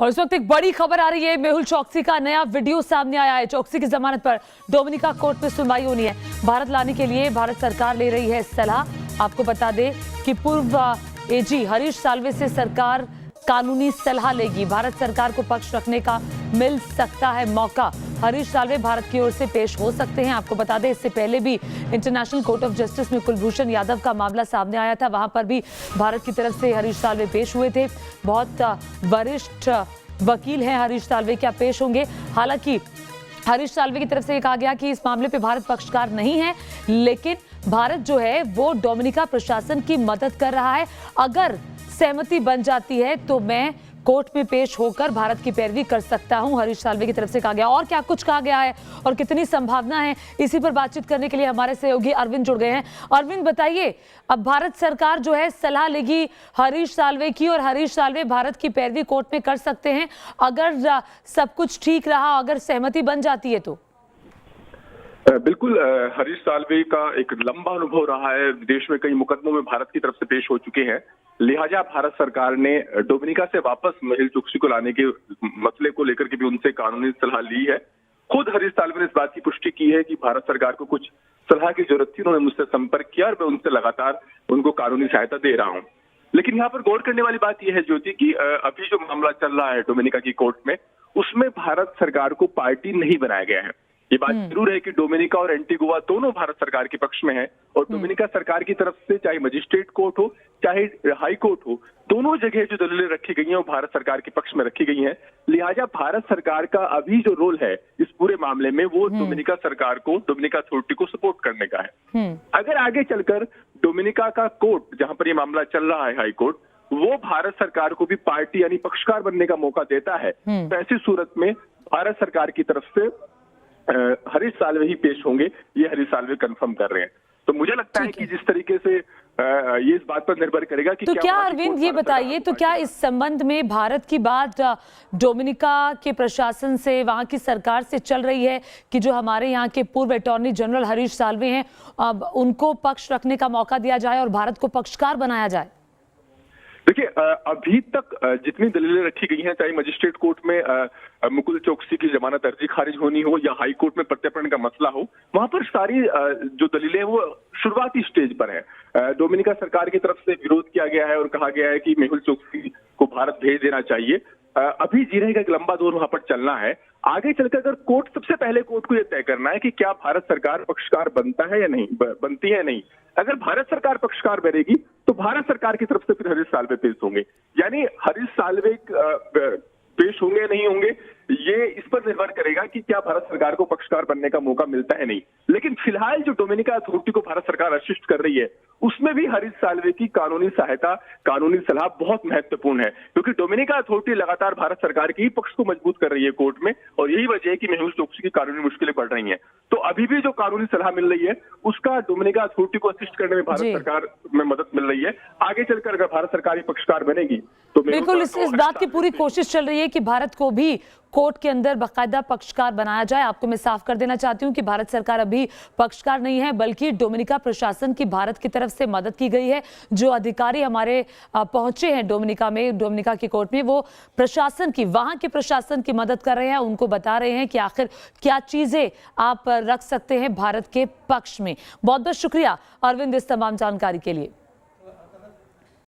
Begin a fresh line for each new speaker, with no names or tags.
और इस वक्त एक बड़ी खबर आ रही है। मेहुल चोकसी का नया वीडियो सामने आया है। चोकसी की जमानत पर डोमिनिका कोर्ट में सुनवाई होनी है। भारत लाने के लिए भारत सरकार ले रही है सलाह। आपको बता दें कि पूर्व एजी हरीश साल्वे से सरकार कानूनी सलाह लेगी। भारत सरकार को पक्ष रखने का मिल सकता है मौका। हरीश साल्वे भारत की ओर से पेश हो सकते हैं। आपको बता दें इससे पहले भी इंटरनेशनल कोर्ट ऑफ जस्टिस में कुलभूषण यादव का मामला सामने आया था। वहां पर भी भारत की तरफ से हरीश साल्वे पेश हुए थे। बहुत वरिष्ठ वकील हैं हरीश साल्वे, क्या पेश होंगे। हालांकि हरीश साल्वे की तरफ से कहा गया कि इस मामले पे भारत पक्षकार नहीं है, लेकिन भारत जो है वो डोमिनिका प्रशासन की मदद कर रहा है। अगर सहमति बन जाती है तो मैं कोर्ट में पेश होकर भारत की पैरवी कर सकता हूं, हरीश साल्वे की तरफ से कहा गया। और क्या कुछ कहा गया है और कितनी संभावना है, इसी पर बातचीत करने के लिए हमारे सहयोगी अरविंद जुड़ गए हैं। अरविंद बताइए, अब भारत सरकार जो है सलाह लेगी हरीश साल्वे की और हरीश साल्वे भारत की पैरवी कोर्ट में कर सकते हैं अगर सब कुछ ठीक रहा, अगर सहमति बन जाती है तो।
बिल्कुल, हरीश साल्वे का एक लंबा अनुभव रहा है। विदेश में कई मुकदमों में भारत की तरफ से पेश हो चुके हैं। लिहाजा भारत सरकार ने डोमिनिका से वापस मेहुल चोकसी को लाने के मसले को लेकर के भी उनसे कानूनी सलाह ली है। खुद हरीश साल्वे ने इस बात की पुष्टि की है कि भारत सरकार को कुछ सलाह की जरूरत थी। उन्होंने मुझसे संपर्क किया और मैं उनसे लगातार उनको कानूनी सहायता दे रहा हूं। लेकिन यहाँ पर गौर करने वाली बात यह है ज्योति की अभी जो मामला चल रहा है डोमिनिका की कोर्ट में, उसमें भारत सरकार को पार्टी नहीं बनाया गया है। ये बात जरूर है कि डोमिनिका और एंटीगुआ दोनों भारत सरकार के पक्ष में है और डोमिनिका सरकार की तरफ से चाहे मजिस्ट्रेट कोर्ट हो चाहे हाई कोर्ट हो, दोनों जगह जो दलीलें रखी गई हैं वो भारत सरकार के पक्ष में रखी गई हैं। लिहाजा भारत सरकार का अभी जो रोल है इस पूरे मामले में वो डोमिनिका सरकार को, डोमिनिका अथॉरिटी को सपोर्ट करने का है। अगर आगे चलकर डोमिनिका का कोर्ट, जहां पर ये मामला चल रहा है हाई कोर्ट, वो भारत सरकार को भी पार्टी यानी पक्षकार बनने का मौका देता है, तो ऐसी सूरत में भारत सरकार की तरफ से हरीश साल्वे ही पेश होंगे, ये हरीश साल्वे कंफर्म कर रहे हैं। तो मुझे लगता है कि जिस तरीके से ये इस बात पर निर्भर करेगा कि
तो क्या अरविंद ये बताइए, तो क्या इस संबंध में भारत की बात डोमिनिका के प्रशासन से, वहां की सरकार से चल रही है कि जो हमारे यहाँ के पूर्व अटॉर्नी जनरल हरीश साल्वे हैं अब उनको पक्ष रखने का मौका दिया जाए और भारत को पक्षकार बनाया जाए?
देखिए, अभी तक जितनी दलीलें रखी गई हैं, चाहे मजिस्ट्रेट कोर्ट में मुकुल चोकसी की जमानत अर्जी खारिज होनी हो या हाई कोर्ट में प्रत्यर्पण का मसला हो, वहां पर सारी जो दलीलें हैं वो शुरुआती स्टेज पर है। डोमिनिका सरकार की तरफ से विरोध किया गया है और कहा गया है कि मेहुल चोकसी को भारत भेज देना चाहिए। अभी जी रहेगा एक लंबा दौर वहां पर चलना है। आगे चलकर अगर कोर्ट, सबसे पहले कोर्ट को यह तय करना है कि क्या भारत सरकार पक्षकार बनता है या नहीं, बनती है या नहीं। अगर भारत सरकार पक्षकार बनेगी तो भारत सरकार की तरफ से फिर हरीश साल्वे पेश होंगे। यानी हरीश साल्वे पेश होंगे या नहीं होंगे ये इस पर निर्भर करेगा कि क्या भारत सरकार को पक्षकार बनने का मौका मिलता है नहीं। लेकिन फिलहाल जो डोमिनिका अथॉरिटी को भारत सरकार असिस्ट कर रही है उसमें भी हरीश साल्वे की कानूनी सहायता, कानूनी सलाह बहुत महत्वपूर्ण है, क्योंकि डोमिनिका अथॉरिटी लगातार भारत सरकार के ही पक्ष को मजबूत कर रही है कोर्ट में और यही वजह है कि मेहुल चोकसी की कानूनी मुश्किलें बढ़ रही हैं। तो अभी भी जो कानूनी सलाह मिल रही है उसका डोमिनिका अथॉरिटी को असिस्ट करने में भारत सरकार में मदद मिल रही है। आगे चलकर अगर भारत सरकार ही पक्षकार बनेगी तो
बिल्कुल इस बात की पूरी कोशिश चल रही है कि भारत को भी कोर्ट के अंदर बाकायदा पक्षकार बनाया जाए। आपको मैं साफ कर देना चाहती हूं कि भारत सरकार अभी पक्षकार नहीं है, बल्कि डोमिनिका प्रशासन की भारत की तरफ से मदद की गई है। जो अधिकारी हमारे पहुंचे हैं डोमिनिका में, डोमिनिका की कोर्ट में, वो प्रशासन की, वहां के प्रशासन की मदद कर रहे हैं। उनको बता रहे हैं कि आखिर क्या चीजें आप रख सकते हैं भारत के पक्ष में। बहुत बहुत शुक्रिया अरविंद इस तमाम जानकारी के लिए।